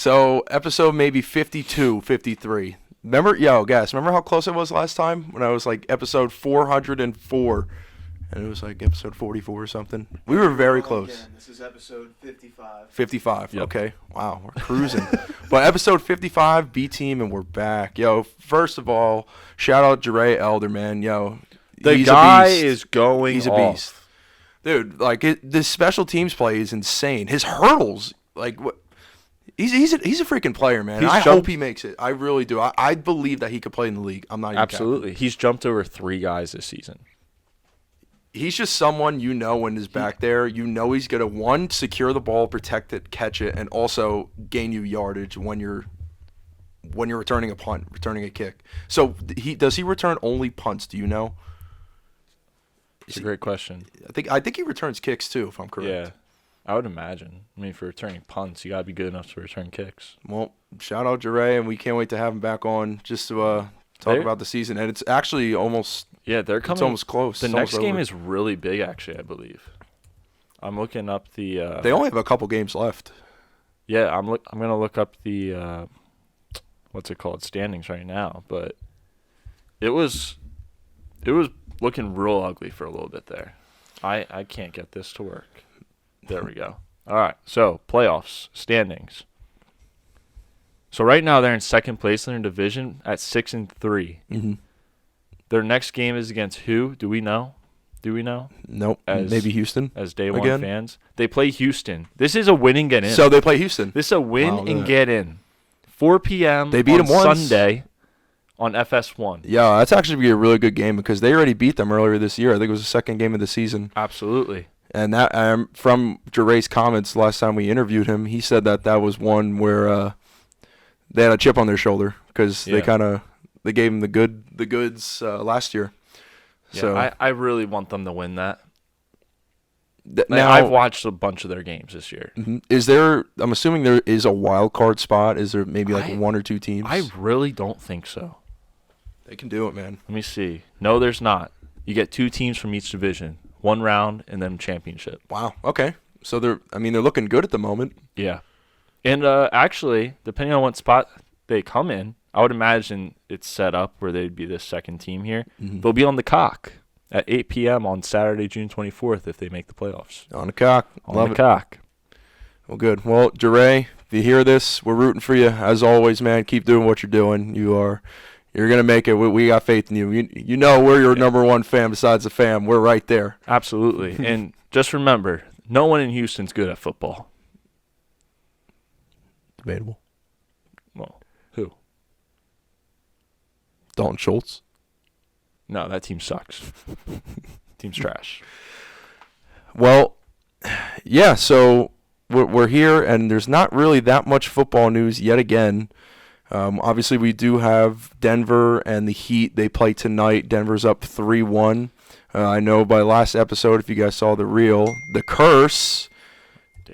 So episode maybe 52, 53. Remember how close it was last time when I was like episode 404 and it was like episode 44 or something? We were very close. Again, this is episode 55. 55. Yep. Okay. Wow, we're cruising. But episode 55, B team, and we're back. Yo, first of all, shout out Jere Elder, man. Yo, The he's guy a beast. is going He's a off. beast. Dude, like this special teams play is insane. His hurdles, like what? He's a freaking player, man. He's I jumped- hope he makes it. I really do. I believe that he could play in the league. I'm not even Absolutely. capping. He's jumped over 3 guys this season. He's just someone when he's back there. You know he's gonna one secure the ball, protect it, catch it, and also gain you yardage when you're returning a punt, returning a kick. So does he return only punts? Do you know? It's a great question. I think he returns kicks too, if I'm correct. Yeah, I would imagine. I mean, for returning punts, you got to be good enough to return kicks. Well, shout out Jere, and we can't wait to have him back on just to talk They're- about the season. And it's actually almost Yeah, they're coming. it's almost close. The It's next almost game over. is really big, actually, I believe. I'm looking up the. They only have a couple games left. Yeah, I'm gonna look up the what's it called, standings right now, but it was looking real ugly for a little bit there. I can't get this to work. There we go. All right, so playoffs standings. So right now they're in second place in their division at 6-3. Mm-hmm. Their next game is against who? Do we know? Nope. As- Maybe Houston. As day one Again? fans, they play Houston. This is a win and get in. So they play Houston. This is a win Wow, look and at that. get in. 4 p.m. They beat on them once. Sunday on FS1. Yeah, that's actually be a really good game because they already beat them earlier this year. I think it was the second game of the season. Absolutely. And that from Jere's comments last time we interviewed him, he said that was one where they had a chip on their shoulder because Yeah. they gave him the goods last year. Yeah, So I really want them to win that. now I've watched a bunch of their games this year. Mhm. Is there? I'm assuming there is a wild card spot. Is there maybe like I- one or two teams? I really don't think so. They can do it, man. Let me see. No, there's not. You get 2 teams from each division, 1 round, and then championship. Wow. Okay. So they're looking good at the moment. Yeah. And actually, depending on what spot they come in, I would imagine it's set up where they'd be the second team here. Mhm. They'll be on the cock at 8 p.m. on Saturday, June 24th if they make the playoffs. On the cock. On Love the it. cock. Well, good. Well, Jere, if you hear this, we're rooting for you as always, man. Keep doing what you're doing. You're gonna make it. We got faith in you. You know we're your number one fan besides the fam. We're right there. Absolutely. And just remember, no one in Houston's good at football. Debatable. Well, who? Dalton Schultz. No, that team sucks. Team's trash. Well, yeah. So we're here, and there's not really that much football news yet again. Obviously, we do have Denver and the Heat. They play tonight. Denver's up 3-1. I know by last episode, if you guys saw the reel, the curse,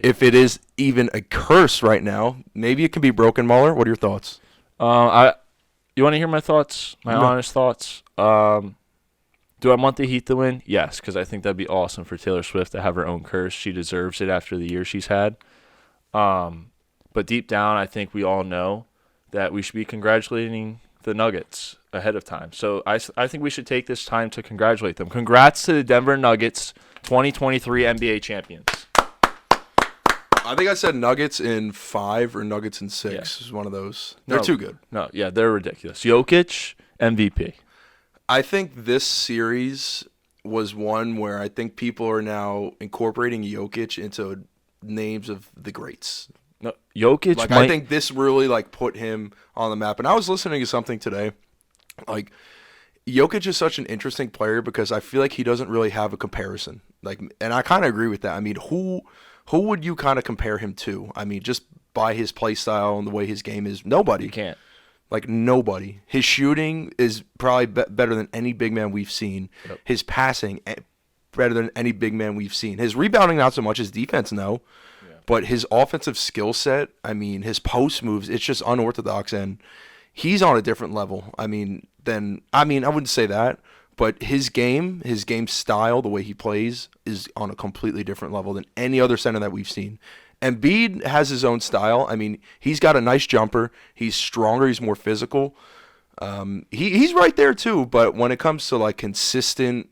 if it is even a curse right now, maybe it can be broken, Muller. What are your thoughts? You want to hear my thoughts? My No. honest thoughts? Do I want the Heat to win? Yes, because I think that'd be awesome for Taylor Swift to have her own curse. She deserves it after the year she's had. But deep down, I think we all know that we should be congratulating the Nuggets ahead of time. So I think we should take this time to congratulate them. Congrats to the Denver Nuggets, 2023 NBA champions. I think I said Nuggets in 5 or Nuggets in 6 Yeah. is one of those. They're No. too good. No, yeah, they're ridiculous. Jokic, MVP. I think this series was one where I think people are now incorporating Jokic into names of the greats. No, Jokic Like might, I think this really put him on the map. And I was listening to something today. Like Jokic is such an interesting player because I feel like he doesn't really have a comparison. And I kind of agree with that. I mean, who would you kind of compare him to? I mean, just by his play style and the way his game is, nobody. you can't. Like nobody. His shooting is probably better than any big man we've seen. Yep. His passing better than any big man we've seen. His rebounding not so much. His defense no. Yeah. But his offensive skill set, I mean, his post moves, it's just unorthodox, and he's on a different level. I wouldn't say that, but his game style, the way he plays, is on a completely different level than any other center that we've seen. Embiid has his own style. I mean, he's got a nice jumper. He's stronger. He's more physical. He's right there too. But when it comes to like consistent,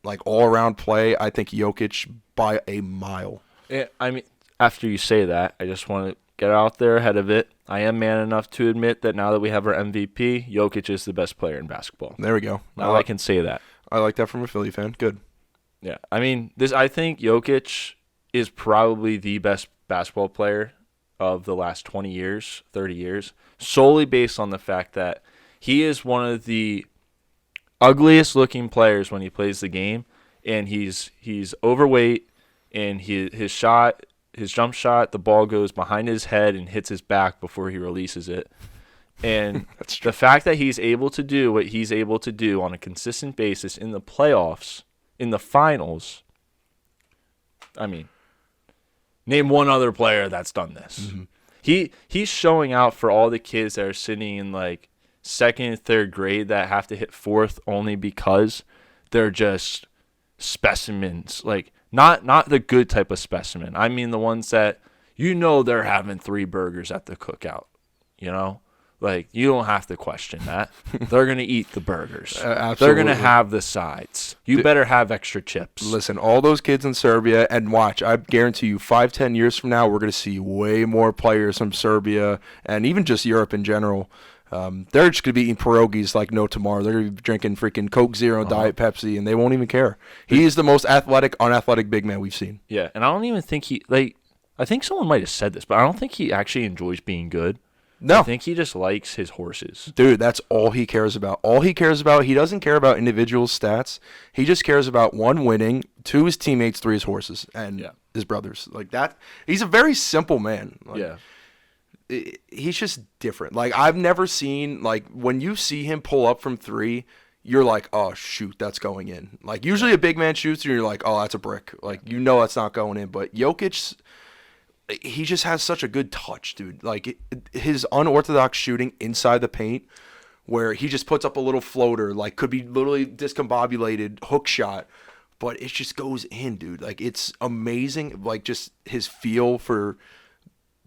like all around play, I think Jokic by a mile. Yeah, I mean, after you say that, I just want to get out there ahead of it. I am man enough to admit that now that we have our MVP, Jokic is the best player in basketball. There we go. Now I can say that. I like that from a Philly fan. Good. Yeah, I mean, I think Jokic is probably the best basketball player of the last 20 years, 30 years, solely based on the fact that he is one of the ugliest looking players when he plays the game, and he's overweight, and his jump shot, the ball goes behind his head and hits his back before he releases it. And the fact that he's able to do what he's able to do on a consistent basis in the playoffs, in the finals, I mean, name one other player that's done this. Mm-hmm. He's showing out for all the kids that are sitting in like second and third grade that have to hit fourth only because they're just specimens. Like not the good type of specimen. I mean the ones that they're having 3 burgers at the cookout. Like, you don't have to question that. They're going to eat the burgers. Absolutely. They're going to have the sides. You better have extra chips. Listen, all those kids in Serbia, and watch, I guarantee you 5-10 years from now, we're going to see way more players from Serbia and even just Europe in general. They're just going to be eating pierogies like no tomorrow. They're going to be drinking freaking Coke Zero, Diet Pepsi, and they won't even care. He is the most unathletic big man we've seen. Yeah, and I don't even think I think someone might have said this, but I don't think he actually enjoys being good. No. I think he just likes his horses. Dude, that's all he cares about. He doesn't care about individual stats. He just cares about 1, winning, 2, his teammates, 3, his horses, and his brothers. Like that. He's a very simple man. He's just different. Like, I've never seen, like, when you see him pull up from 3, you're like, oh, shoot, that's going in. Like, usually a big man shoots and you're like, oh, that's a brick. Like, that's not going in. But Jokic, he just has such a good touch, dude. Like, his unorthodox shooting inside the paint, where he just puts up a little floater, like, could be literally discombobulated hook shot, but it just goes in, dude. Like, it's amazing. Like, just his feel for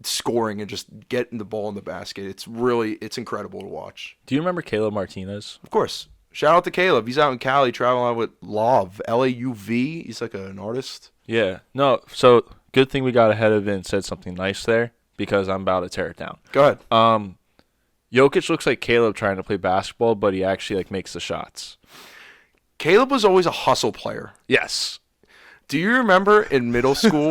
scoring and just getting the ball in the basket. It's incredible to watch. Do you remember Caleb Martinez? Of course. Shout out to Caleb. He's out in Cali traveling out with Lauv, L-A-U-V. He's like an artist. Yeah. No, so good thing we got ahead of it and said something nice there, because I'm about to tear it down. Go ahead. Jokic looks like Caleb trying to play basketball, but he actually makes the shots. Caleb was always a hustle player. Yes. Do you remember in middle school?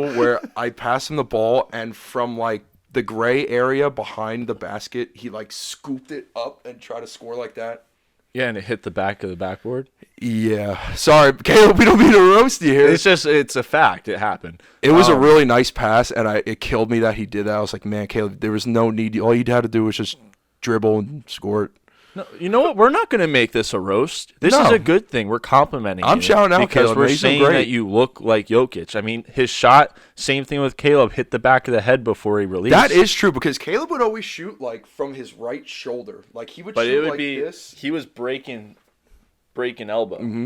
Where I passed him the ball and from like the gray area behind the basket, he like scooped it up and tried to score like that? Yeah, and it hit the back of the backboard. Yeah. Sorry, Caleb, we don't mean to roast you here. It's a fact. It happened. It was a really nice pass, and it killed me that he did that. I was like, man, Caleb, there was no need. All you'd have to do was just dribble and score it. No, you know what? We're not going to make this a roast. This is a good thing. We're complimenting I'm you shouting out because Caleb. we're He's saying great. that you look like Jokic. I mean, his shot, same thing with Caleb, hit the back of the head before he released. That is true, because Caleb would always shoot like from his right shoulder. Like he would shoot like this. He was breaking elbow. Mm-hmm.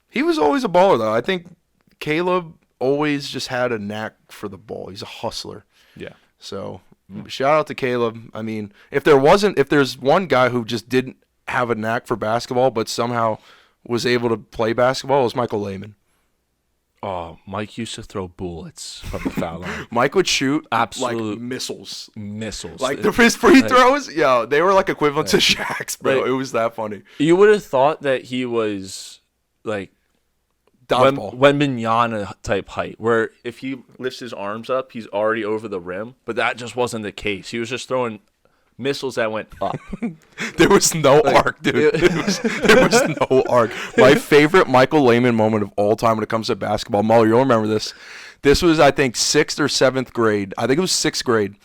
He was always a baller, though. I think Caleb always just had a knack for the ball. He's a hustler. Yeah. So shout out to Caleb. I mean, if there's one guy who just didn't have a knack for basketball but somehow was able to play basketball, it was Michael Lehman. Oh, Mike used to throw bullets from the foul line. Mike would shoot absolute like missiles. Like his free throws, they were like equivalent to Shaq's, bro. Like, it was that funny. You would have thought that he was like Wembanyama type height, where if he lifts his arms up, he's already over the rim. But that just wasn't the case. He was just throwing missiles that went up. There was no arc, dude. There was no arc. My favorite Michael Lehman moment of all time when it comes to basketball, Muller, you'll remember this. This was, I think, 6th or 7th grade. I think it was 6th grade.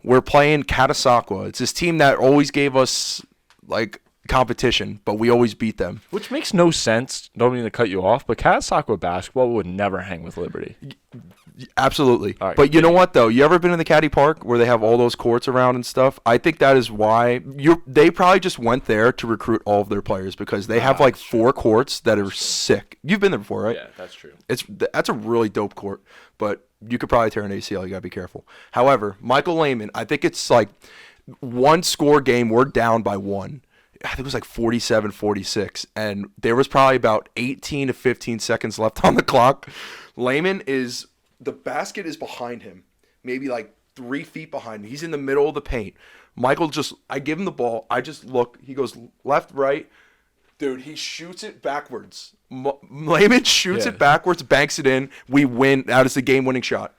We're playing Catasauqua. It's this team that always gave us, like, competition, but we always beat them. Which makes no sense. Don't mean to cut you off, but Catasauqua basketball would never hang with Liberty. Absolutely. All right, But you know what, though? You ever been in the Caddy Park where they have all those courts around and stuff? I think that is why they probably just went there to recruit all of their players because they have like 4 courts that are sick. You've been there before, right? Yeah, that's true. That's a really dope court, but you could probably tear an ACL. You got to be careful. However, Michael Lehman, I think it's like one score game. We're down by 1. I think it was like 47-46, and there was probably about 18 to 15 seconds left on the clock. The basket is behind him, maybe like 3 feet behind him. He's in the middle of the paint. I give him the ball. I just look. He goes left, right. Dude, he shoots it backwards. Lehman shoots it backwards, banks it in. We win. That is the game-winning shot.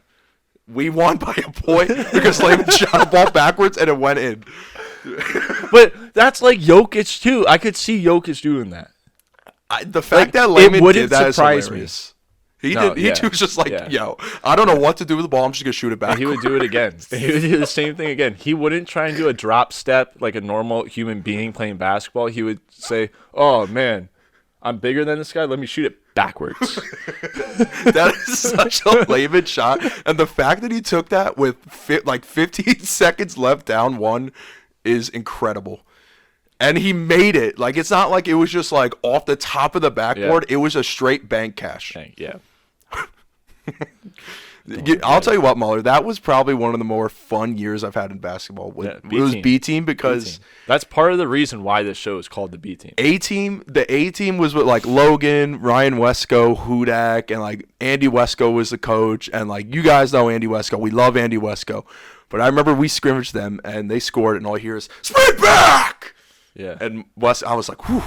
We won by a point because Lehman shot a ball backwards and it went in. But that's like Jokic, too. I could see Jokic doing that. The fact that Lehman did that is surprise hilarious. me. He was just like, yo, I don't know what to do with the ball. I'm just going to shoot it back. And he would do it again. He would do the same thing again. He wouldn't try and do a drop step like a normal human being playing basketball. He would say, oh, man, I'm bigger than this guy. Let me shoot it backwards. That is such a Lehman shot. And the fact that he took that with 15 seconds left down 1 is incredible. And he made it. Like, it's not like it was just like off the top of the backboard. Yeah. It was a straight bank cash. Yeah. I'll tell you what, Muller, that was probably one of the more fun years I've had in basketball. It was B team because that's part of the reason why this show is called the B team. The A team was with like Logan, Ryan Wesco, Hudak, and like Andy Wesco was the coach. And like you guys know Andy Wesco. We love Andy Wesco. But I remember we scrimmaged them and they scored, and all I hear is "Spring back!" Yeah. And I was like, whew.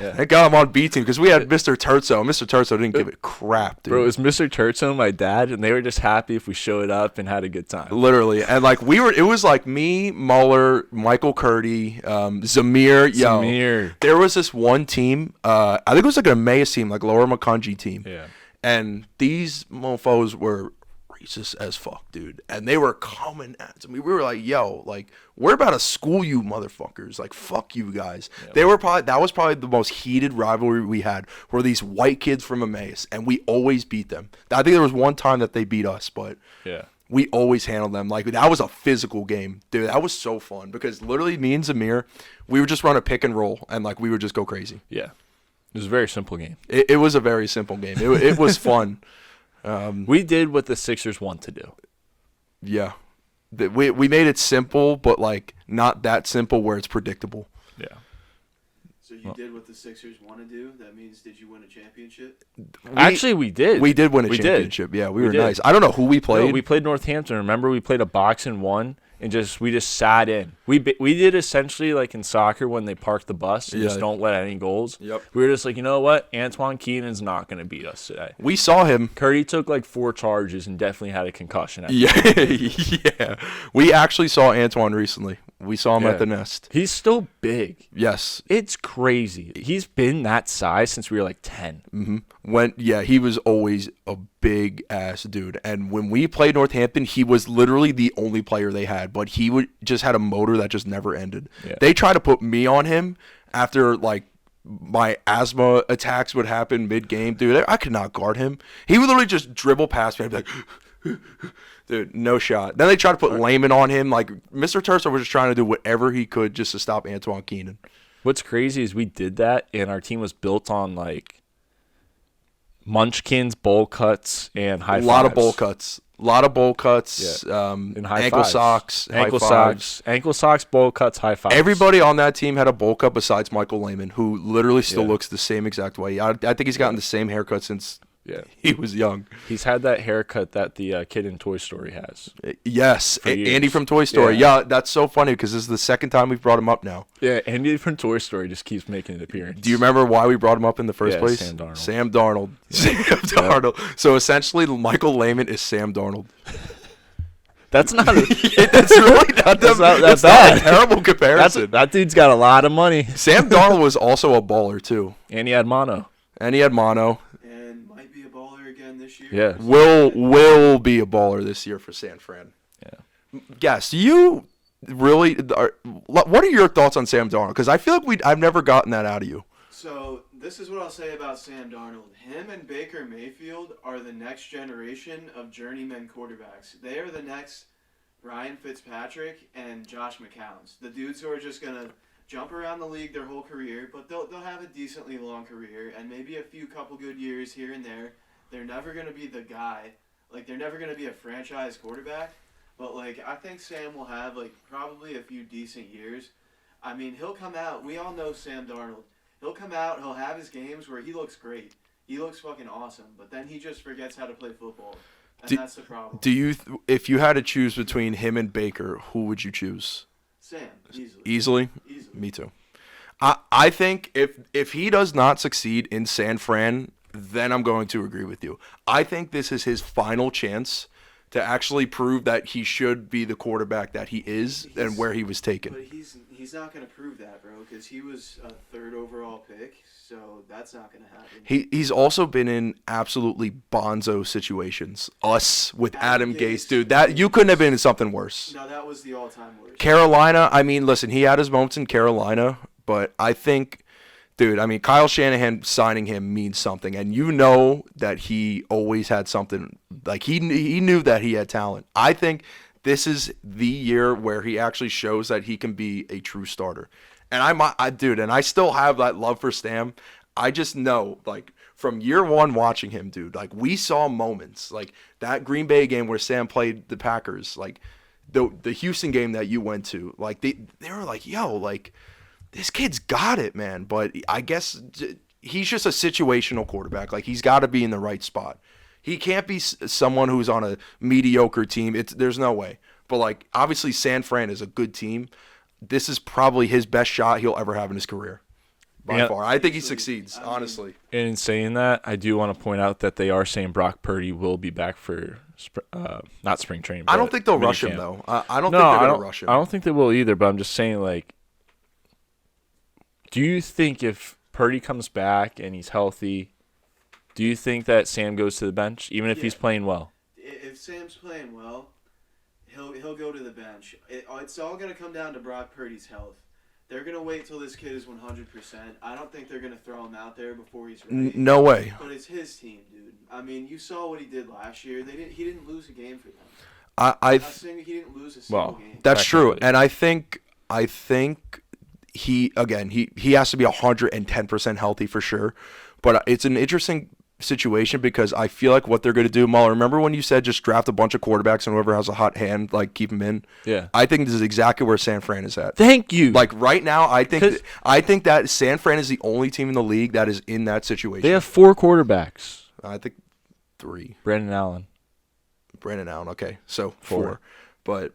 Yeah. Thank God I'm on B team because we had Mr. Turzo. Mr. Turzo didn't give it crap, dude. Bro, it was Mr. Turzo and my dad, and they were just happy if we showed up and had a good time. Literally. And like it was like me, Muller, Michael Curdy, Zamir. Yo, there was this one team, I think it was like an Emmaus team, like Lower Makanji team. Yeah. And these mofos were racist as fuck, dude. And they were coming at me. We were like, yo, like, we're about to school you motherfuckers. Like, fuck you guys. Yep. That was probably the most heated rivalry we had, were these white kids from Emmaus, and we always beat them. I think there was one time that they beat us, but we always handled them. Like, that was a physical game. Dude, that was so fun because literally me and Zamir, we would just run a pick and roll, and like we would just go crazy. Yeah. It was a very simple game. It was a very simple game. It was fun. We did what the Sixers want to do. Yeah. We made it simple, but like not that simple where it's predictable. Yeah. So you did what the Sixers want to do? That means did you win a championship? Actually, we did. We did win a championship. Yeah, we were nice. I don't know who we played. No, we played Northampton. Remember, we played a box and won. And we just sat in. We did essentially like in soccer when they park the bus and just don't let any goals. Yep. We were just like, you know what? Antoine Keenan's not going to beat us today. We saw him. Curdy took like 4 charges and definitely had a concussion. Yeah. We actually saw Antoine recently. We saw him at the Nest. He's still big. Yes. It's crazy. He's been that size since we were like 10. Mm-hmm. He was always a big ass dude. And when we played Northampton, he was literally the only player they had, but he just had a motor that just never ended. Yeah. They tried to put me on him after like my asthma attacks would happen mid-game. Dude, I could not guard him. He would literally just dribble past me. I'd be like, dude, no shot. Then they tried to put Lehman on him. Like, Mr. Turso was just trying to do whatever he could just to stop Antoine Keenan. What's crazy is we did that, and our team was built on, like, munchkins, bowl cuts, and high fives. A lot of bowl cuts. And ankle socks, ankle socks, bowl cuts, high fives. Everybody on that team had a bowl cut besides Michael Lehman, who literally still looks the same exact way. I think he's gotten the same haircut since he was young. He's had that haircut that the kid in Toy Story has. Yes, Andy from Toy Story. Yeah, that's so funny because this is the second time we've brought him up now. Yeah, Andy from Toy Story just keeps making an appearance. Do you remember why we brought him up in the first place? Sam Darnold. Sam Darnold. So essentially, Michael Lehman is Sam Darnold. That's not. That's really not that bad. Not a terrible comparison. That dude's got a lot of money. Sam Darnold was also a baller too. And he had mono. And might be a baller again this year. Yeah. Will be a baller this year for San Fran. Yeah. Guess, you really what are your thoughts on Sam Darnold? Because I feel like I've never gotten that out of you. So this is what I'll say about Sam Darnold. Him and Baker Mayfield are the next generation of journeyman quarterbacks. They are the next Ryan Fitzpatrick and Josh McCown. The dudes who are just gonna jump around the league their whole career, but they'll have a decently long career and maybe a couple good years here and there. They're never gonna be the guy. Like, they're never gonna be a franchise quarterback. But like, I think Sam will have like probably a few decent years. I mean, he'll come out. We all know Sam Darnold. He'll come out, he'll have his games where he looks great. He looks fucking awesome, but then he just forgets how to play football. And that's the problem. If you had to choose between him and Baker, who would you choose? Sam, easily. Easily? Me too. I think if he does not succeed in San Fran, then I'm going to agree with you. I think this is his final chance to actually prove that he should be the quarterback that he is and where he was taken. But he's not going to prove that, bro, because he was a third overall pick, so that's not going to happen. He's also been in absolutely bonzo situations. Us with Adam Gase, dude. That you couldn't have been in something worse. No, that was the all-time worst. Carolina, I mean, listen, he had his moments in Carolina, but I think, dude, I mean, Kyle Shanahan signing him means something, and you know that he always had something. Like, he knew that he had talent. I think this is the year where he actually shows that he can be a true starter. And I still have that love for Sam. I just know, like, from year one watching him, dude, like, we saw moments, like that Green Bay game where Sam played the Packers, like the Houston game that you went to, like, they were like, yo, like, this kid's got it, man. But I guess he's just a situational quarterback. Like, he's got to be in the right spot. He can't be someone who's on a mediocre team. There's no way. But, like, obviously San Fran is a good team. This is probably his best shot he'll ever have in his career. By far. I think he succeeds, honestly. And in saying that, I do want to point out that they are saying Brock Purdy will be back for not spring training. I don't think they'll rush him, though. I don't think they're going to rush him. I don't think they will either, but I'm just saying, like, do you think if Purdy comes back and he's healthy, do you think that Sam goes to the bench, even if he's playing well? If Sam's playing well, he'll go to the bench. It's all going to come down to Brock Purdy's health. They're going to wait till this kid is 100%. I don't think they're going to throw him out there before he's ready. No way. But it's his team, dude. I mean, you saw what he did last year. He didn't lose a game for them. I'm not saying he didn't lose a single game. That's true. And I think he has to be 110% healthy for sure. But it's an interesting situation because I feel like what they're going to do, Muller, remember when you said just draft a bunch of quarterbacks and whoever has a hot hand, like, keep them in? Yeah. I think this is exactly where San Fran is at. Thank you. Like, right now, I think that San Fran is the only team in the league that is in that situation. They have 4 quarterbacks. I think 3. Brandon Allen, okay. So 4. But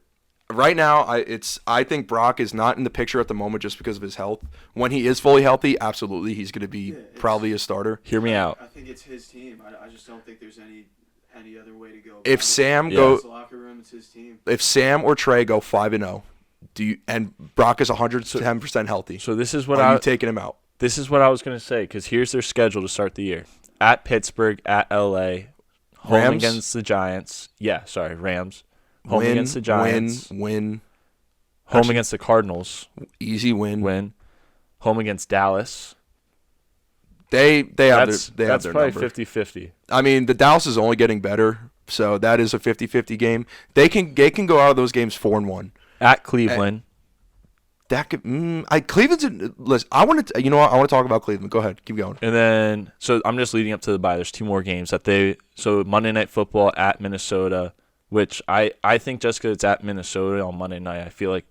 right now, I think Brock is not in the picture at the moment just because of his health. When he is fully healthy, absolutely, he's going to be probably a starter. Hear me out. I think it's his team. I just don't think there's any other way to go. If Sam locker room, it's his team. If Sam or Trey go 5-0, and Brock is 110% healthy, so this is what are you taking him out? This is what I was going to say because here's their schedule to start the year: at Pittsburgh, at LA, home against the Giants. Yeah, sorry, Rams. Home against the Giants. Win. Home against the Cardinals. Easy win. Home against Dallas. They have their That's probably number. 50-50. I mean, the Dallas is only getting better, so that is a 50-50 game. They can go out of those games 4-1. At Cleveland. Cleveland's listen. I want to talk about Cleveland. Go ahead, keep going. And then, so I'm just leading up to the bye. There's 2 more games so Monday Night Football at Minnesota. Which I think just because it's at Minnesota on Monday night, I feel like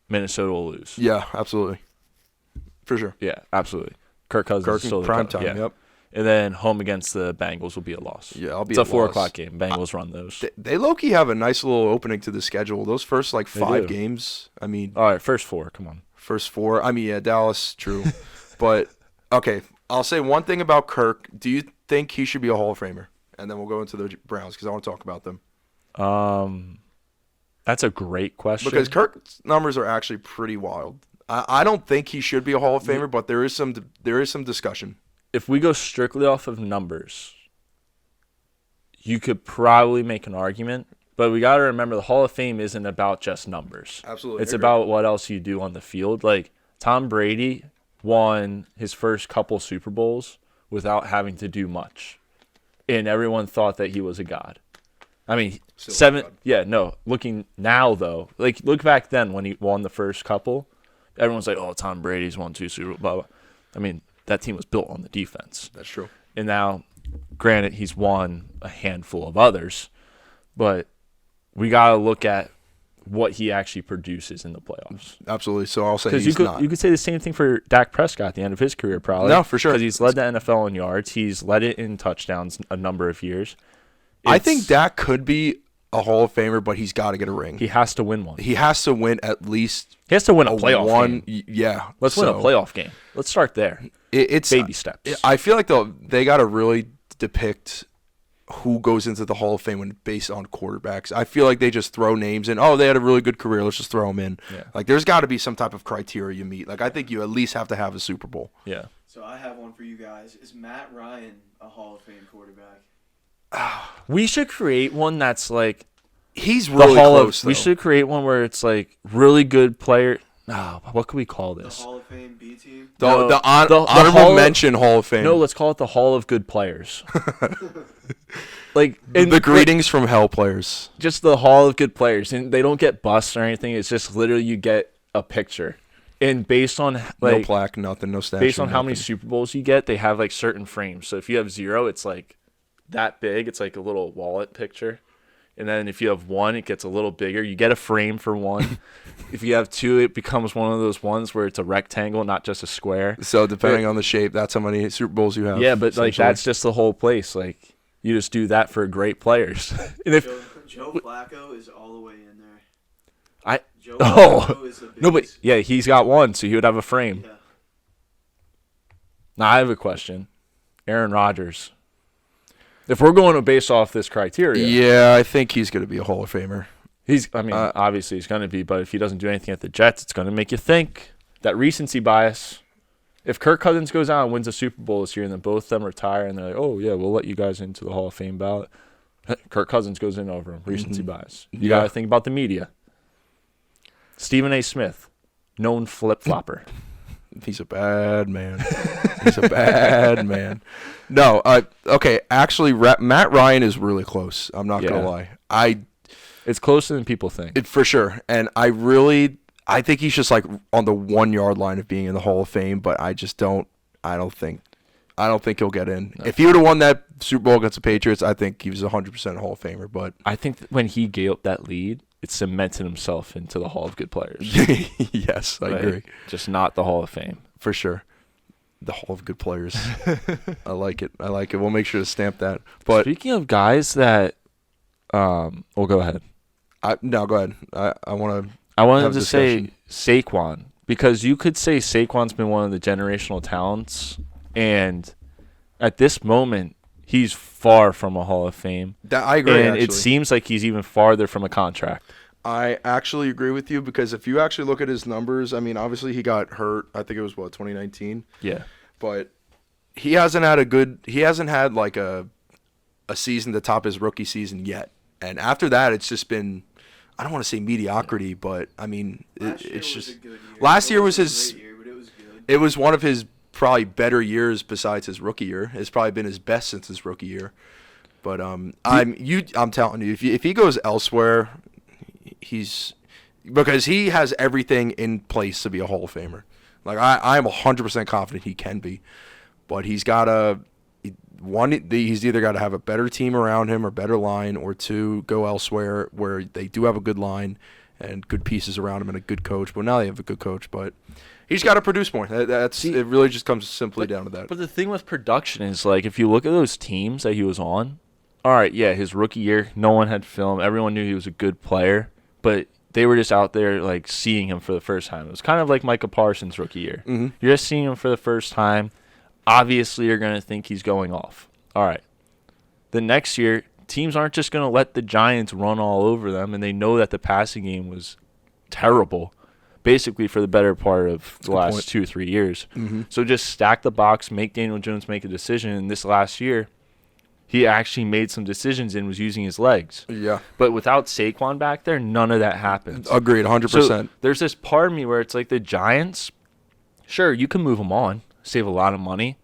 Minnesota will lose. Yeah, absolutely. For sure. Yeah, absolutely. Kirk Cousins is still prime time, yep. And then home against the Bengals will be a loss. Yeah, it's a 4 o'clock game. Bengals run those. They low-key have a nice little opening to the schedule. Those first, 5 games, I mean. All right, first 4, come on. First 4. I mean, yeah, Dallas, true. But, okay, I'll say one thing about Kirk. Do you think he should be a Hall of Famer? And then we'll go into the Browns because I want to talk about them. That's a great question. Because Kirk's numbers are actually pretty wild. I don't think he should be a Hall of Famer, but there is some discussion. If we go strictly off of numbers, you could probably make an argument, but we got to remember the Hall of Fame isn't about just numbers. Absolutely. It's about what else you do on the field. Like Tom Brady won his first couple Super Bowls without having to do much. And everyone thought that he was a god. I mean, looking now, though, like, look back then when he won the first couple, everyone's like, oh, Tom Brady's won 2 Super Bowls, blah, blah. I mean, that team was built on the defense. That's true. And now, granted, he's won a handful of others, but we got to look at what he actually produces in the playoffs. Absolutely. So I'll say Because you could say the same thing for Dak Prescott at the end of his career, probably. No, for sure. Because he's led the NFL in yards. He's led it in touchdowns a number of years. I think Dak could be a Hall of Famer, but he's got to get a ring. He has to win one. He has to win at least. He has to win a playoff game. Yeah. Let's win a playoff game. Let's start there. It's baby steps. I feel like they got to really depict who goes into the Hall of Fame when based on quarterbacks. I feel like they just throw names in. Oh, they had a really good career. Let's just throw them in. Yeah. Like, there's got to be some type of criteria you meet. Like, I think you at least have to have a Super Bowl. Yeah. So I have one for you guys. Is Matt Ryan a Hall of Fame quarterback? We should create one that's like he's really close. We should create one where it's like really good player. What could we call this? The Hall of Fame B team. The honorable mention Hall of Fame. No, let's call it the Hall of Good Players. Like the greetings from hell players. Just the Hall of Good Players, and they don't get busts or anything. It's just literally you get a picture, and based on no plaque, nothing, no statue. Based on how many Super Bowls you get, they have like certain frames. So if you have 0, it's like that big. It's like a little wallet picture. And then if you have 1, it gets a little bigger. You get a frame for 1. If you have 2, it becomes one of those ones where it's a rectangle, not just a square. So depending on the shape, that's how many Super Bowls you have. Yeah, but like that's just the whole place. Like you just do that for great players. And if Joe Flacco is all the way in there. Joe Oh Flacco is the biggest. no, but yeah, he's got 1, so he would have a frame. Yeah. Now I have a question. Aaron Rodgers. If we're going to base off this criteria, yeah, I think he's going to be a Hall of Famer. Obviously he's going to be, but if he doesn't do anything at the Jets, it's going to make you think. That recency bias. If Kirk Cousins goes out and wins a Super Bowl this year and then both of them retire and they're like, oh, yeah, we'll let you guys into the Hall of Fame ballot, Kirk Cousins goes in over him. Recency bias. You got to think about the media. Stephen A. Smith, known flip-flopper. He's a bad man. He's a bad man. No, okay. Actually, Matt Ryan is really close. I'm not gonna lie. It's closer than people think. For sure. And I think he's just like on the 1 yard line of being in the Hall of Fame. But I don't think he'll get in. No. If he would have won that Super Bowl against the Patriots, I think he was 100% a Hall of Famer. But I think when he gave up that lead, it cemented himself into the Hall of Good Players. Yes, I agree. Just not the Hall of Fame. For sure. The Hall of Good Players. I like it. We'll make sure to stamp that. But speaking of guys that go ahead. No, go ahead. I wanted to say Saquon, because you could say Saquon's been one of the generational talents, and at this moment he's far from a Hall of Fame. I agree. And it seems like he's even farther from a contract. I actually agree with you, because if you actually look at his numbers, I mean, obviously he got hurt. I think it was 2019. Yeah. But he hasn't had like a season to top his rookie season yet. And after that, it's just been, I don't want to say mediocrity, but I mean, it's just last year was his. Year, but it was good. It was one of his probably better years besides his rookie year. It's probably been his best since his rookie year. But I'm telling you, if he goes elsewhere, because he has everything in place to be a Hall of Famer. Like I'm 100% confident he can be, but he's either got to have a better team around him or better line, or 2, go elsewhere where they do have a good line and good pieces around him and a good coach. But now they have a good coach, but he's got to produce more. It really just comes simply down to that. But the thing with production is, like, if you look at those teams that he was on, all right, yeah, his rookie year, no one had film. Everyone knew he was a good player, but they were just out there, like, seeing him for the first time. It was kind of like Micah Parsons' rookie year. Mm-hmm. You're just seeing him for the first time. Obviously, you're going to think he's going off. All right. The next year, teams aren't just going to let the Giants run all over them, and they know that the passing game was terrible, basically for the better part of the last 2-3 years. Mm-hmm. So just stack the box, make Daniel Jones make a decision. And this last year, he actually made some decisions and was using his legs. Yeah. But without Saquon back there, none of that happens. Agreed, 100%. So there's this part of me where it's like the Giants sure, you can move him on, save a lot of money,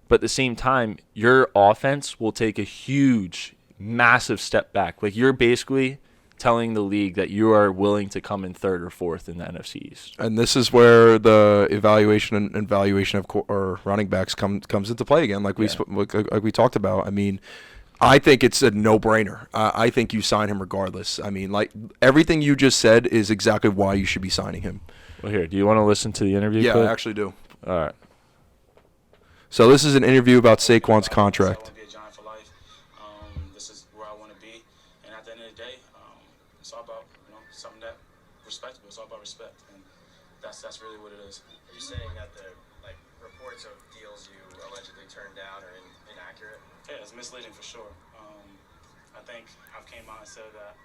but at the same time, your offense will take a huge, massive step back. Like, you're basically telling the league that you are willing to come in third or fourth in the NFC East. And this is where the evaluation and valuation of or running backs comes into play again, like we talked about. I mean, I think it's a no-brainer. I think you sign him regardless. I mean, like, everything you just said is exactly why you should be signing him. Well, here, do you want to listen to the interview? Yeah, clip? I actually do. All right. So this is an interview about Saquon's contract. This is where I want to be, and at the end of the day, it's all about something that respectable. It's all about respect, and that's really what it is. Are you saying that the reports of deals you allegedly turned down are inaccurate? Yeah, it's misleading for sure. I think I came out and said that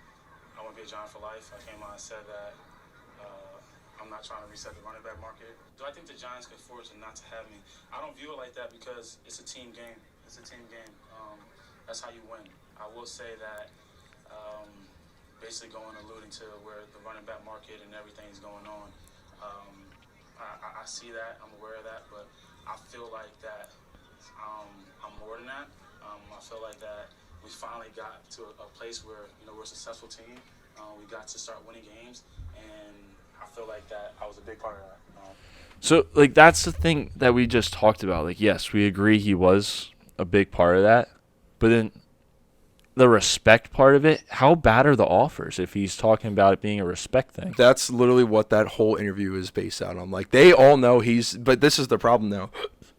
I want to be a Giant for life. I came out and said that I'm not trying to reset the running back market. Do I think the Giants could afford to not to have me? I don't view it like that because it's a team game. It's a team game. That's how you win. I will say that basically alluding to where the running back market and everything is going on. I see that. I'm aware of that. But I feel like that I'm more than that. I feel like that we finally got to a place where we're a successful team. We got to start winning games, and I feel like that I was a big part of that. So, like, that's the thing that we just talked about. Like, yes, we agree he was a big part of that. But then the respect part of it, how bad are the offers if he's talking about it being a respect thing? That's literally what that whole interview is based out on. Like, they all know but this is the problem now.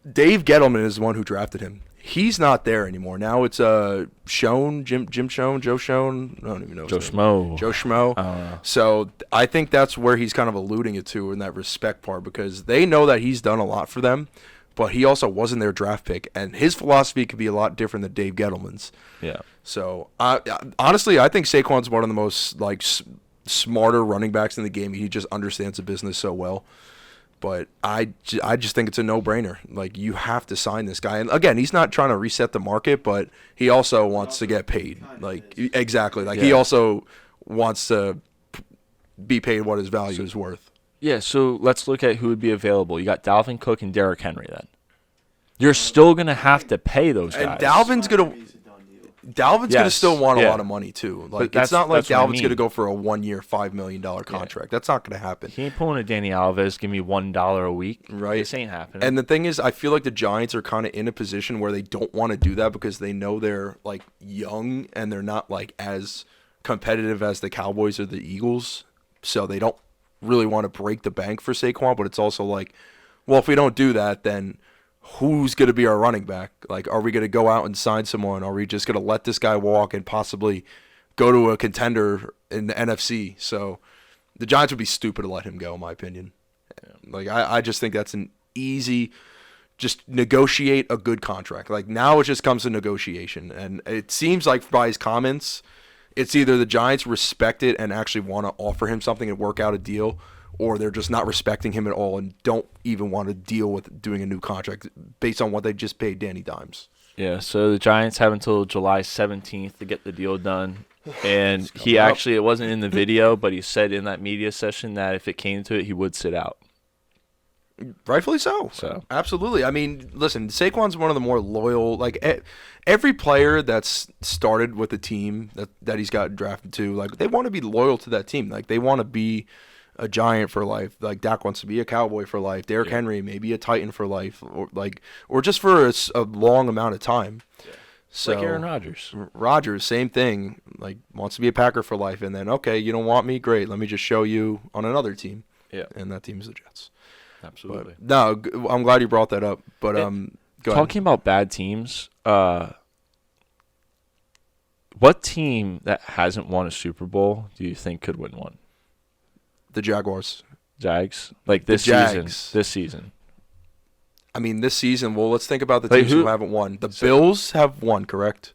Dave Gettleman is the one who drafted him. He's not there anymore. Now it's Schoen, Jim Schoen, Joe Schoen. I don't even know. Joe Schmo. Joe Schmo. I don't know. So I think that's where he's kind of alluding it to in that respect part, because they know that he's done a lot for them, but he also wasn't their draft pick, and his philosophy could be a lot different than Dave Gettleman's. Yeah. So honestly, I think Saquon's one of the most smarter running backs in the game. He just understands the business so well. But I just think it's a no-brainer. Like, you have to sign this guy. And, again, he's not trying to reset the market, but he also wants to get paid. Like, exactly. Like, he also wants to be paid what his value is worth. Yeah, so let's look at who would be available. You got Dalvin Cook and Derrick Henry then. You're still going to have to pay those guys. And Dalvin's going to still want a lot of money, too. Like, it's not like Dalvin's going to go for a 1-year, $5 million contract. That's not going to happen. He ain't pulling a Danny Alves, give me $1 a week. Right. This ain't happening. And the thing is, I feel like the Giants are kind of in a position where they don't want to do that because they know they're, like, young and they're not, like, as competitive as the Cowboys or the Eagles. So they don't really want to break the bank for Saquon, but it's also like, well, if we don't do that, then who's going to be our running back? Like, are we going to go out and sign someone? Are we just going to let this guy walk and possibly go to a contender in the NFC? So the Giants would be stupid to let him go, in my opinion. Like, I just think that's an easy, just negotiate a good contract. Like, now it just comes to negotiation. And it seems like by his comments, it's either the Giants respect it and actually want to offer him something and work out a deal, or they're just not respecting him at all and don't even want to deal with doing a new contract based on what they just paid Danny Dimes. Yeah, so the Giants have until July 17th to get the deal done. And he actually, it wasn't in the video, but he said in that media session that if it came to it, he would sit out. Rightfully so. Absolutely. I mean, listen, Saquon's one of the more loyal, like, every player that's started with a team that he's got drafted to, like, they want to be loyal to that team. Like, they want to be a Giant for life. Like, Dak wants to be a Cowboy for life. Derrick Henry maybe a Titan for life, or just for a long amount of time. Yeah. So, like Aaron Rodgers. Rodgers, same thing. Like, wants to be a Packer for life, and then, okay, you don't want me? Great. Let me just show you on another team. Yeah. And that team's the Jets. Absolutely. But, no, I'm glad you brought that up. But go ahead. Talking about bad teams, what team that hasn't won a Super Bowl do you think could win one? The Jaguars. Jags? Like this season. I mean, this season, well, let's think about the teams who haven't won. The Bills have won, correct?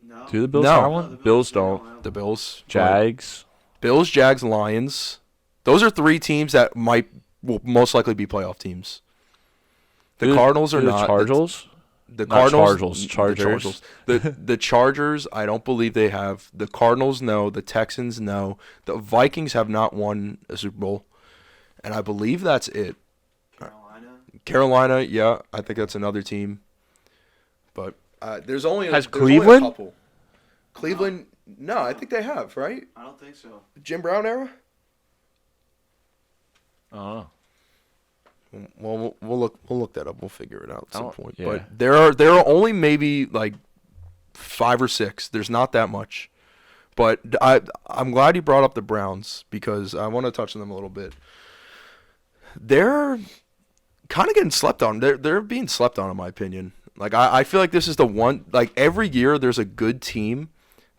No. Do the Bills No. have one? The Bills don't. The Bills. Jags. Bills, Jags, Lions. Those are three teams that will most likely be playoff teams. The Cardinals are not. Chargers? The Not Cardinals. Chargers. The Chargers, I don't believe they have. The Cardinals, no. The Texans, no. The Vikings have not won a Super Bowl. And I believe that's it. Carolina, yeah, I think that's another team. But there's only Has there's only Cleveland? a couple. Cleveland, no, I think they have, right? I don't think so. Jim Brown era? Oh, Well, we'll look that up. We'll figure it out at some point. yeah. But there are only maybe like 5 or 6. There's not that much. But I'm glad you brought up the Browns because I want to touch on them a little bit. They're kind of getting slept on. They're being slept on in my opinion. Like I feel like this is the one. Like every year there's a good team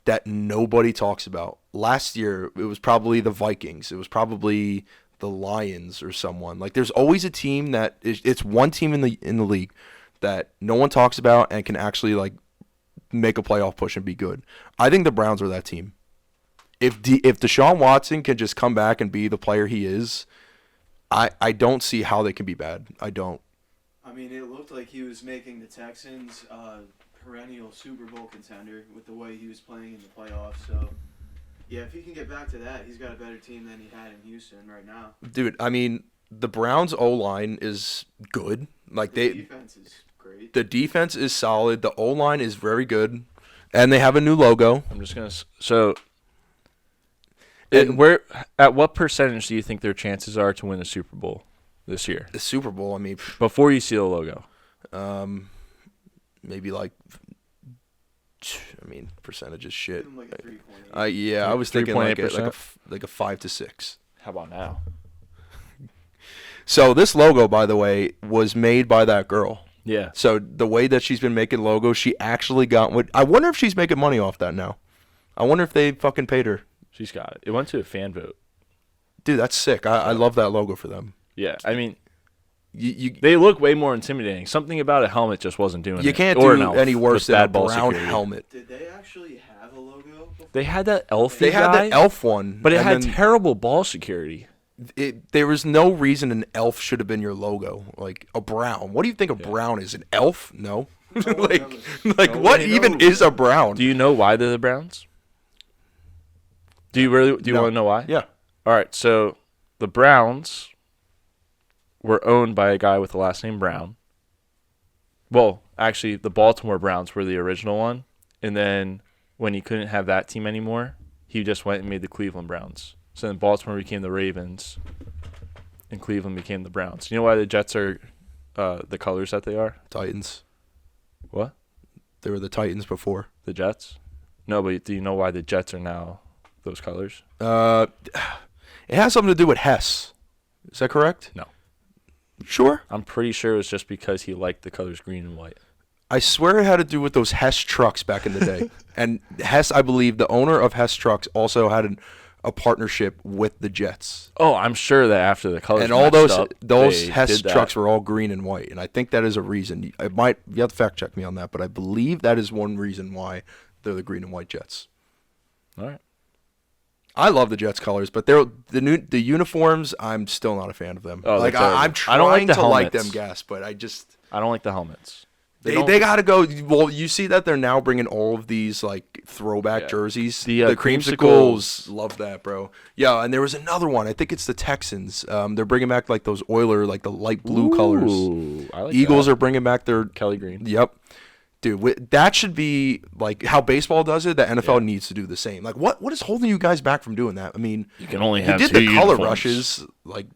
that nobody talks about. Last year it was probably the Vikings. It was probably the Lions or someone. Like there's always a team that it's one team in the league that no one talks about and can actually like make a playoff push and be good. I think the Browns are that team. If Deshaun Watson can just come back and be the player he is, I don't see how they can be bad. I don't. I mean, it looked like he was making the Texans perennial Super Bowl contender with the way he was playing in the playoffs. So, yeah, if he can get back to that, he's got a better team than he had in Houston right now. Dude, I mean, the Browns O-line is good. Like The defense is great. the defense is solid. The O-line is very good, and they have a new logo. I'm just gonna And at what percentage do you think their chances are to win the Super Bowl this year? the Super Bowl, I mean, Before you see the logo. maybe like, percentage is shit. Give him like a 3.8. Yeah, I was thinking like a 3.8%? like a 5 to 6. How about now? So this logo, by the way, was made by that girl. Yeah. So the way that she's been making logos, she actually got what. I wonder if she's making money off that now. I wonder if they fucking paid her. She's got it. It went to a fan vote. Dude, that's sick. I love that logo for them. Yeah. I mean, You they look way more intimidating. Something about a helmet just wasn't doing it. you can't Or an do elf any worse with than a bad ball brown security. helmet. Did they actually have a logo before? They had that elfy They had guy, the elf one, but it and had then terrible ball security. there was no reason an elf should have been your logo. Like a brown. What do you think a brown is? An elf? No. No one like, knows. like No what one even knows. is a brown? Do you know why they're the Browns? Do you No. want to know why? Yeah. All right. So the Browns were owned by a guy with the last name Brown. Well, actually, the Baltimore Browns were the original one, and then when he couldn't have that team anymore, he just went and made the Cleveland Browns. So then Baltimore became the Ravens, and Cleveland became the Browns. You know why the Jets are the colors that they are? Titans. What? They were the Titans before. The Jets? No, but do you know why the Jets are now those colors? It has something to do with Hess. Is that correct? No. Sure. I'm pretty sure it was just because he liked the colors green and white. I swear it had to do with those Hess trucks back in the day. And Hess, I believe, the owner of Hess trucks also had a partnership with the Jets. Oh, I'm sure that after the colors And all matched up, those they Hess did that. trucks were all green and white. And I think that is a reason. You have to fact check me on that, but I believe that is one reason why they're the green and white Jets. All right. I love the Jets colors, but the uniforms, I'm still not a fan of them. Oh, like they're terrible. I'm I trying don't like the to like helmets. them, gas, but I just I don't like the helmets. they don't- got to go. Well, you see that they're now bringing all of these like throwback Yeah. jerseys. The, creamsicles, love that, bro. Yeah, and there was another one. I think it's the Texans. They're bringing back like those Oiler, like the light blue colors. Ooh, I like Eagles that. are bringing back their. Kelly Green. Yep. Dude, that should be like how baseball does it. The NFL Yeah. needs to do the same. Like, what is holding you guys back from doing that? I mean, You can only you have did two the color uniforms. rushes, like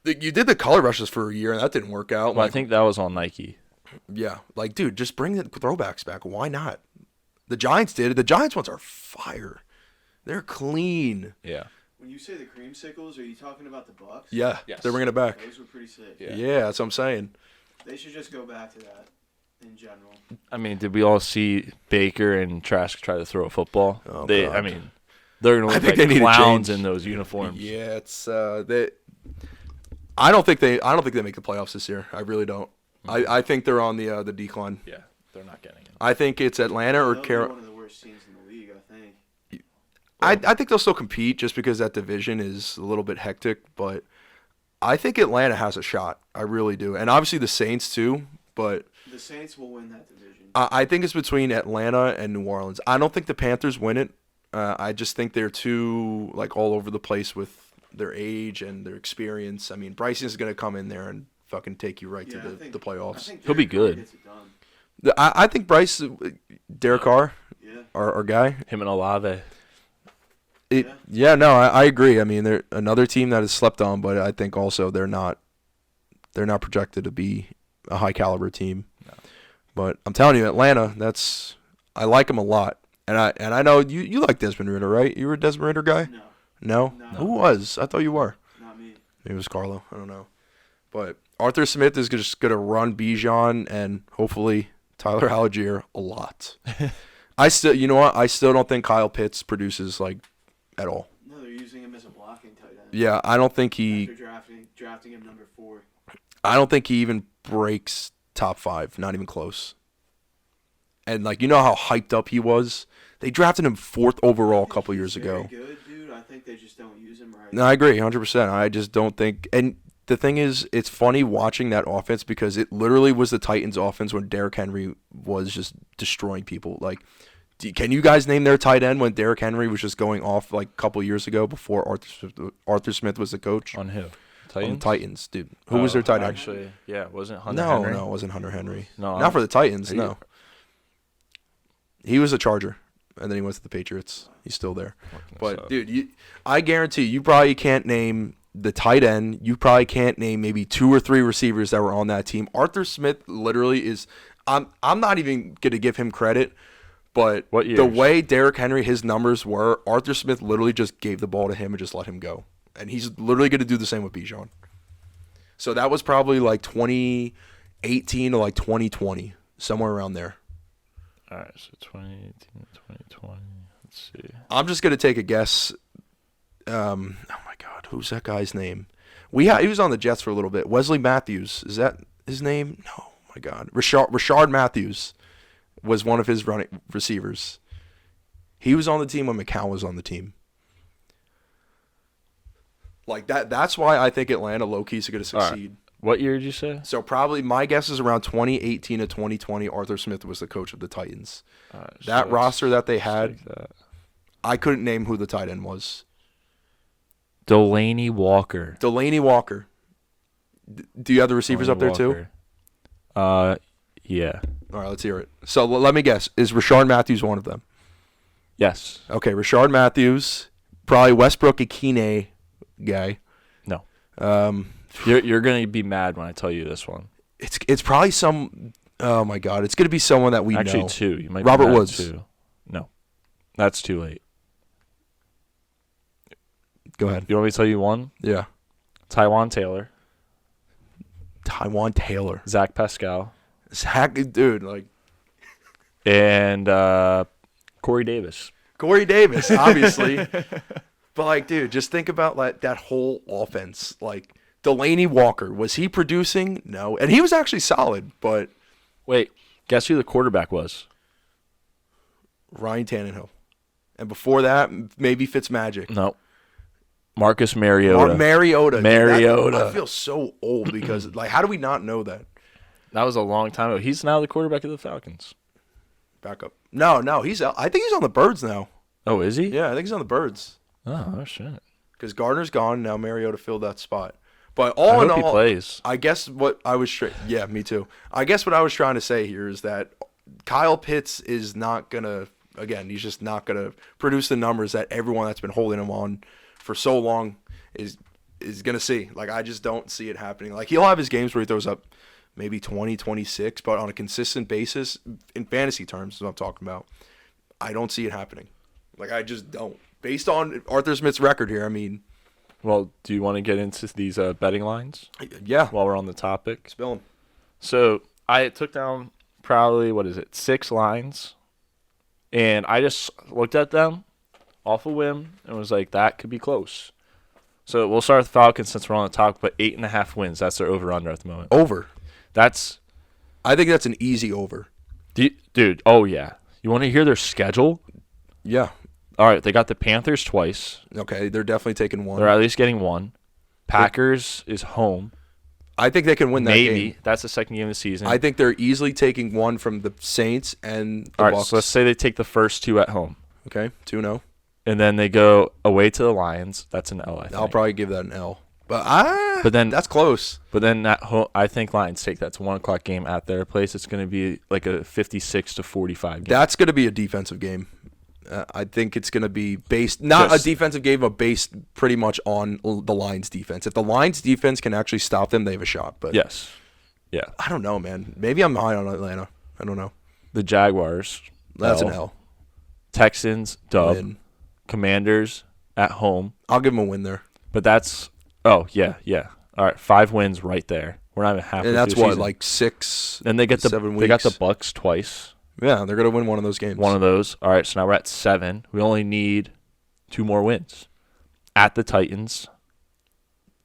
you did the color rushes for a year, and that didn't work out. Well, I Like, think that was on Nike. yeah, like dude, just bring the throwbacks back. Why not? The Giants did it. The Giants ones are fire. They're clean. Yeah. When you say the creamsicles, are you talking about the Bucks? Yeah, Yes. they're bringing it back. Those were pretty sick. Yeah. Yeah, that's what I'm saying. They should just go back to that in general. I mean, did we all see Baker and Trask try to throw a football? Oh, I God. mean, they're gonna I look think they like need to clowns change. in those uniforms. Yeah, it's they. I don't think they make the playoffs this year. I really don't. I think they're on the decline. Yeah, they're not getting it. I think it's Atlanta or They'll be Carolina. one of the worst teams in the league, I think. I think they'll still compete just because that division is a little bit hectic, but I think Atlanta has a shot. I really do. And obviously the Saints too, but The Saints will win that division. I think it's between Atlanta and New Orleans. I don't think the Panthers win it. I just think they're too like all over the place with their age and their experience. I mean, Bryson is going to come in there and fucking take you right to the I playoffs. think He'll be Derek Carr good. gets it done. I think Bryce, Derek Carr, Yeah. our guy. Him and Olave. I agree. I mean, they're another team that is slept on, but I think also they're not projected to be a high caliber team. No. But I'm telling you, Atlanta, I like them a lot, and I know you like Desmond Ritter, right? You were a Desmond Ritter guy? No, No? No. Who was? I thought you were. not me. Maybe it was Carlo. I don't know. But Arthur Smith is just going to run Bijan and hopefully Tyler Algier a lot. You know what? I still don't think Kyle Pitts produces like at all. No, they're using him as a blocking tight end. Yeah, I don't think he. After drafting him number 4. I don't think he even breaks top 5. Not even close. And like you know how hyped up he was. They drafted him 4th overall a couple years ago. Very good, dude. I think they just don't use him right. No, I agree, 100%. I just don't think. And the thing is, it's funny watching that offense because it literally was the Titans' offense when Derrick Henry was just destroying people. Like, can you guys name their tight end when Derrick Henry was just going off like a couple years ago before Arthur Smith was the coach? On who? On Titans? the Titans, dude. Who was their tight end? Actually, yeah, wasn't Hunter No, Henry? no, it wasn't Hunter Henry. No, Not for the Titans, Are you- no. He was a Charger, and then he went to the Patriots. He's still there. But, dude, I guarantee you probably can't name the tight end. You probably can't name maybe 2 or 3 receivers that were on that team. Arthur Smith literally is I'm not even going to give him credit, but What the years? way Derrick Henry, his numbers were, Arthur Smith literally just gave the ball to him and just let him go. And he's literally going to do the same with Bijan. So that was probably like 2018 to like 2020, somewhere around there. All right, so 2018 to 2020. Let's see. I'm just gonna take a guess. Oh my God, who's that guy's name? He was on the Jets for a little bit. Wesley Matthews, is that his name? No, oh my God, Rashard Matthews was one of his running receivers. He was on the team when McCown was on the team. Like that. That's why I think Atlanta low key is gonna succeed. Right. What year did you say? So probably my guess is around 2018 to 2020. Arthur Smith was the coach of the Titans. All right, so That let's roster that they had, take that. I couldn't name who the tight end was. Delaney Walker. Delaney Walker. Do you have the receivers up there too? Yeah. All right, let's hear it. So let me guess. Is Rashard Matthews one of them? Yes. Okay, Rashard Matthews, probably Westbrook Akine guy. No. Um, You're gonna be mad when I tell you this one. it's probably some. Oh my God, it's gonna be someone that we Actually, know. 2. You might Robert be mad Woods. 2. No, that's too late. Go ahead. You want me to tell you one? Yeah. Tywan Taylor, Tywan Taylor. Zach Pascal, Zach, dude, like and Corey Davis. Corey Davis, obviously. But like, dude, just think about like that whole offense. Like Delaney Walker, was he producing? No, and he was actually solid. But Wait, guess who the quarterback was? Ryan Tannehill, and before that, maybe Fitzmagic. No. Marcus Mariota. Mariota. Dude, Mariota. I feel so old because like, how do we not know that? That was a long time ago. He's now the quarterback of the Falcons. Back up. No, he's. I think he's on the Birds now. Oh, is he? Yeah, I think he's on the Birds Oh shit. because Gardner's gone now. Mariota filled that spot. But I all in hope all, he plays. I guess what I was yeah, me too. I guess what I was trying to say here is that Kyle Pitts is not gonna. Again, he's just not gonna produce the numbers that everyone that's been holding him on for so long is gonna see. Like, I just don't see it happening. Like, he'll have his games where he throws up maybe 20, 26, but on a consistent basis, in fantasy terms, is what I'm talking about, I don't see it happening. Like, I just don't. Based on Arthur Smith's record here, I mean, Well, do you want to get into these betting lines yeah, while we're on the topic? spill him. So I took down probably 6 lines, and I just looked at them off a whim and was like, that could be close. So we'll start with the Falcons since we're on the topic, but 8.5 wins. That's their over-under at the moment. Over. That's, I think that's an easy over. dude, oh yeah. You want to hear their schedule? Yeah. All right, they got the Panthers twice. Okay, they're definitely taking one. They're at least getting one. Packers is home. I think they can win that Maybe. game. That's the second game of the season. I think they're easily taking one from the Saints and the All right, Bucs. so let's say they take the first 2 at home. Okay, 2-0. And then they go away to the Lions. That's an L, I think. I'll probably give that an L. But then that's close. But then I think Lions take that's a 1:00 game at their place. It's going to be like a 56-45 game. That's going to be a defensive game. I think it's going to be based not a defensive game, but based pretty much on the Lions' defense. If the Lions' defense can actually stop them, they have a shot. But yes, yeah. I don't know, man. Maybe I'm high on Atlanta. I don't know. The Jaguars. That's an L. Texans dub. Win. Commanders at home. I'll give them a win there. But that's All right, 5 wins right there. We're not even halfway. And that's through the what, season. like 6, And they get 7 weeks. They got the Bucks twice. Yeah, they're gonna win one of those games. One of those. All right, so now we're at 7. We only need 2 more wins. At the Titans.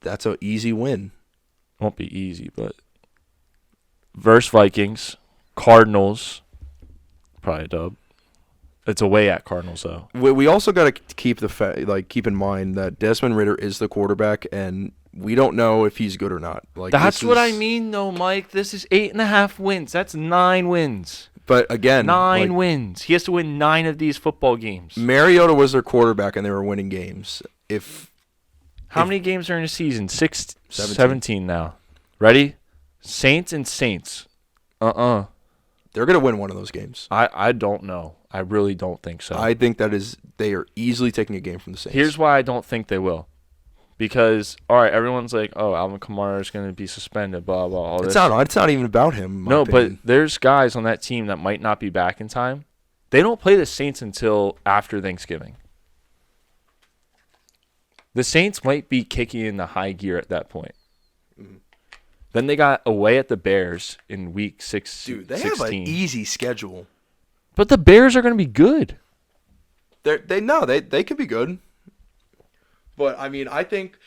That's an easy win. Won't be easy, but versus Vikings, Cardinals, probably a dub. It's away at Cardinals though. We also got to keep in mind that Desmond Ridder is the quarterback, and we don't know if he's good or not. That's what I mean, though, Mike. This is 8.5 wins. That's 9 wins. But again, 9 wins. He has to win 9 of these football games. Mariota was their quarterback, and they were winning games. How many games are in a season? 17. 17 now. Ready? Saints and Saints. They're gonna win one of those games. I don't know. I really don't think so. I think they are easily taking a game from the Saints. Here's why I don't think they will. Because, all right, everyone's like, oh, Alvin Kamara is going to be suspended, blah, blah, all this. It's not even about him. in my opinion. But there's guys on that team that might not be back in time. They don't play the Saints until after Thanksgiving. The Saints might be kicking in the high gear at that point. Mm-hmm. Then they got away at the Bears in week 6. Dude, they 16. have an easy schedule. But the Bears are going to be good. They could be good. But, I mean, I think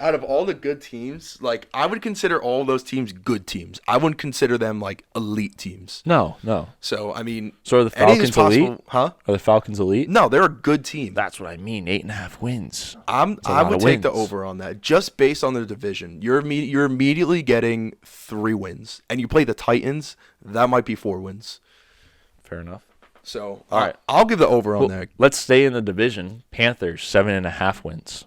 out of all the good teams, like, I would consider all those teams good teams. I wouldn't consider them, like, elite teams. No. So, I mean. So are the Falcons elite? Huh? Are the Falcons elite? No, they're a good team. That's what I mean. 8.5 wins. I would take the over on that, just based on their division. You're immediately getting 3 wins. And you play the Titans, that might be 4 wins. Fair enough. So, all right, I'll give the over on that. Let's stay in the division. Panthers, 7.5 wins.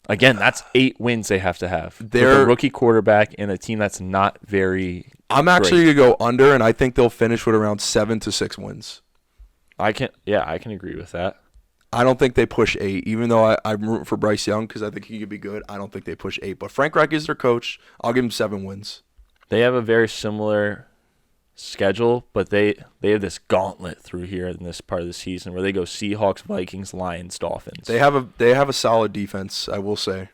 Again, that's 8 wins they have to have. They're with a rookie quarterback and a team that's not very. I'm actually going to go under, and I think they'll finish with around 7 to 6 wins. I can agree with that. I don't think they push 8, even though I'm rooting for Bryce Young because I think he could be good. I don't think they push 8. But Frank Reich is their coach. I'll give him 7 wins. They have a very similar schedule, but they have this gauntlet through here in this part of the season where they go Seahawks, Vikings, Lions, Dolphins. They have a solid defense, I will say.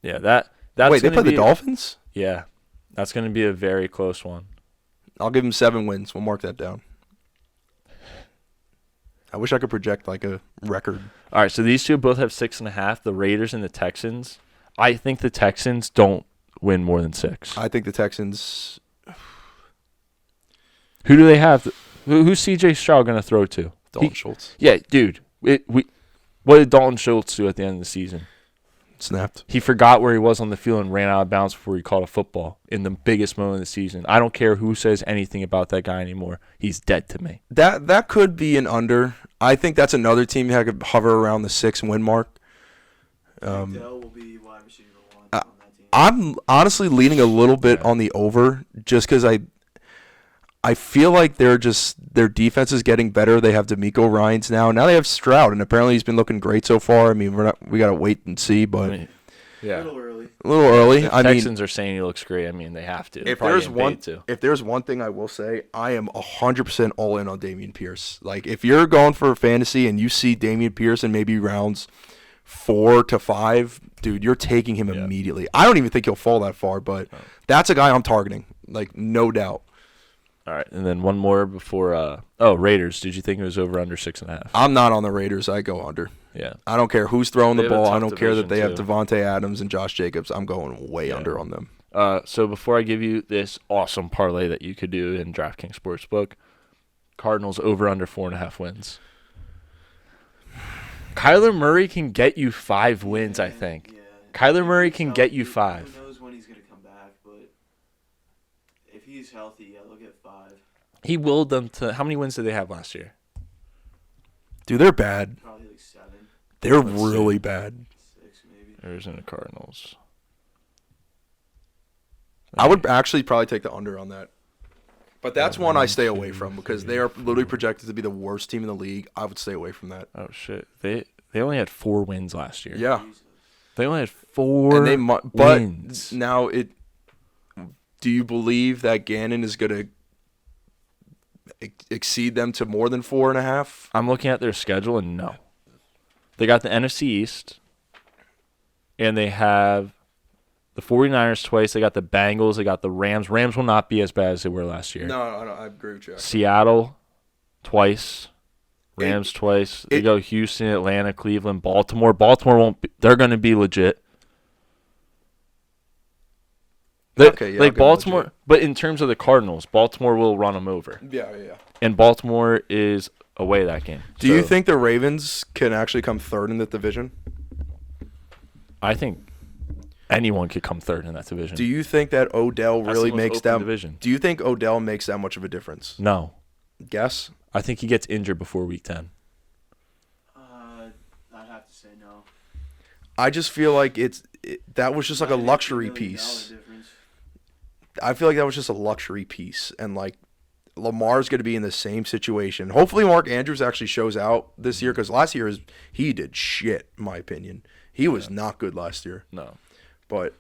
Yeah, that's wait, they play the Dolphins? Yeah, that's going to be a very close one. I'll give them 7 wins. We'll mark that down. I wish I could project like a record. All right, so these two both have 6.5. The Raiders and the Texans. I think the Texans don't win more than 6. I think the Texans. Who do they have? Who's C.J. Stroud going to throw to? Dalton Schultz. Yeah, dude. What did Dalton Schultz do at the end of the season? Snapped. He forgot where he was on the field and ran out of bounds before he caught a football in the biggest moment of the season. I don't care who says anything about that guy anymore. He's dead to me. That could be an under. I think that's another team that could hover around the 6-win mark. Dell will be wide receiver 1 on that team. I'm honestly leaning a little bit on the over just because I feel like their defense is getting better. They have DeMeco Ryans now. Now they have Stroud, and apparently he's been looking great so far. I mean, we got to wait and see, but yeah, a little early. A little early. The Texans are saying he looks great. I mean, they have to. If there's one thing I will say, I am 100% all in on Dameon Pierce. Like, if you're going for fantasy and you see Dameon Pierce in maybe rounds 4 to 5, dude, you're taking him immediately. I don't even think he'll fall that far, but that's a guy I'm targeting, like, no doubt. All right, and then one more before. Raiders. Did you think it was over under 6.5? I'm not on the Raiders. I go under. Yeah. I don't care who's throwing the ball. I don't care that they have too. Devontae Adams and Josh Jacobs. I'm going way under on them. So before I give you this awesome parlay that you could do in DraftKings Sportsbook, Cardinals over under 4.5 wins. Kyler Murray can get you 5 wins, I think. Yeah. Kyler Murray can get you 5. Who knows when he's going to come back, but if he's healthy, yeah, they'll get 5. He willed them to. How many wins did they have last year? Dude, they're bad. Probably like 7. They're really bad. 6 maybe. Arizona Cardinals. I would actually probably take the under on that. But that's one I stay away from because they are literally projected to be the worst team in the league. I would stay away from that. Oh shit! They only had 4 wins last year. Yeah. They only had 4 but wins. Now do you believe that Gannon is going to exceed them to more than 4.5? I'm looking at their schedule and no. They got the NFC East, and they have the 49ers twice. They got the Bengals. They got the Rams. Rams will not be as bad as they were last year. No, I agree with you. Seattle twice. Rams twice. They go Houston, Atlanta, Cleveland, Baltimore. Baltimore won't be. They're going to be legit. Baltimore, legit. but in terms of the Cardinals, Baltimore will run them over. Yeah. And Baltimore is away that game. Do you think the Ravens can actually come third in the division? I think anyone could come third in that division. Do you think that Odell really makes that division? Do you think Odell makes that much of a difference? No. Guess? I think he gets injured before week 10. I'd have to say no. I just feel like that was just like a luxury piece. I feel like that was just a luxury piece, and like Lamar's going to be in the same situation. Hopefully, Mark Andrews actually shows out this year because last year he did shit. In my opinion, he was not good last year. No, but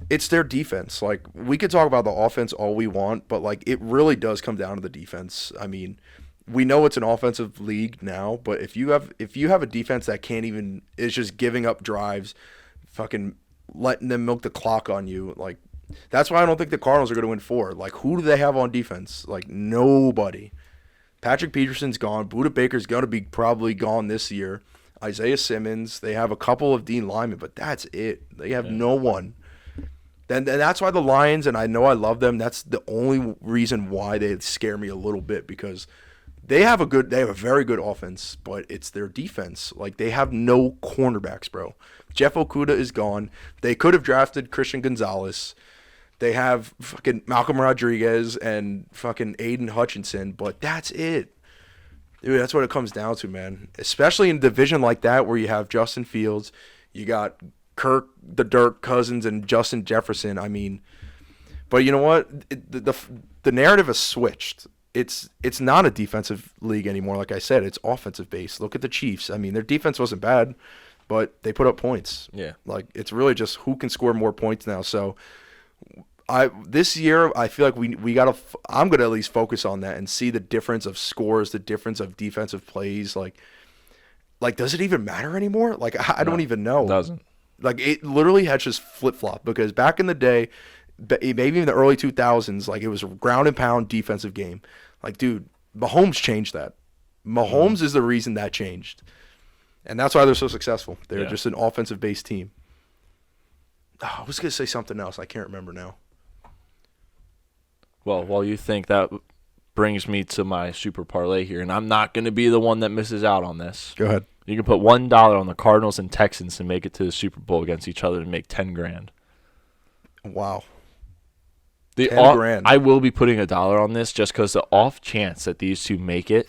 it's their defense. Like we could talk about the offense all we want, but like it really does come down to the defense. I mean, we know it's an offensive league now, but if you have a defense that is just giving up drives, fucking letting them milk the clock on you, like. That's why I don't think the Cardinals are going to win 4. Like, who do they have on defense? Like, nobody. Patrick Peterson's gone. Budda Baker's going to be probably gone this year. Isaiah Simmons. They have a couple of Dean Lyman, but that's it. They have no one. Then that's why the Lions, and I know I love them, that's the only reason why they scare me a little bit because they have a very good offense, but it's their defense. Like, they have no cornerbacks, bro. Jeff Okuda is gone. They could have drafted Christian Gonzalez. They have fucking Malcolm Rodriguez and fucking Aiden Hutchinson, but that's it. Dude, that's what it comes down to, man. Especially in a division like that where you have Justin Fields, you got Kirk, the Dirk Cousins, and Justin Jefferson. I mean, but you know what? The narrative has switched. It's not a defensive league anymore. Like I said, it's offensive based. Look at the Chiefs. I mean, their defense wasn't bad, but they put up points. Yeah. Like it's really just who can score more points now. So this year I feel like I'm gonna at least focus on that and see the difference of scores, the difference of defensive plays. Like does it even matter anymore? Like I don't even know. It doesn't. Like it literally had just flip flop because back in the day, maybe in the early 2000s, like it was a ground and pound defensive game. Like dude, Mahomes changed that. Mahomes is the reason that changed. And that's why they're so successful. They're just an offensive-based team. Oh, I was going to say something else. I can't remember now. Well, while you think, that brings me to my super parlay here, and I'm not going to be the one that misses out on this. Go ahead. You can put $1 on the Cardinals and Texans and make it to the Super Bowl against each other and make $10,000. Wow. $10,000. I will be putting $1 on this just because the off chance that these two make it,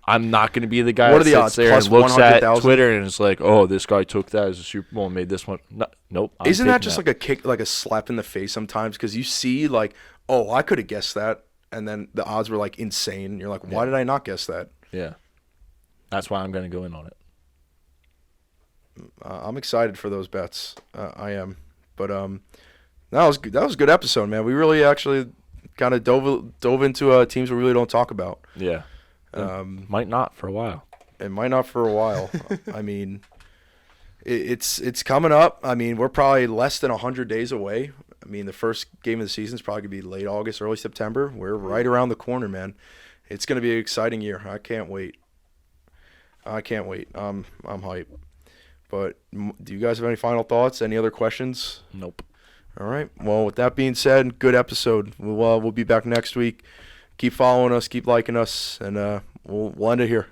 I'm not going to be the guy that sits there and looks at Twitter and is like, "Oh, this guy took that as a Super Bowl and made this one." No, nope. Isn't that just like a kick, like a slap in the face sometimes? Because you see, like, oh, I could have guessed that, and then the odds were like insane. You're like, why did I not guess that? Yeah, that's why I'm going to go in on it. I'm excited for those bets. I am, but that was good. That was a good episode, man. We really actually kind of dove into teams we really don't talk about. Yeah. Might not for a while. It might not for a while. I mean, it's coming up. I mean, we're probably less than 100 days away. I mean, the first game of the season is probably going to be late August, early September. We're right around the corner, man. It's going to be an exciting year. I can't wait. I'm hyped. But do you guys have any final thoughts? Any other questions? Nope. All right. Well, with that being said, good episode. We'll be back next week. Keep following us, keep liking us, and we'll end it here.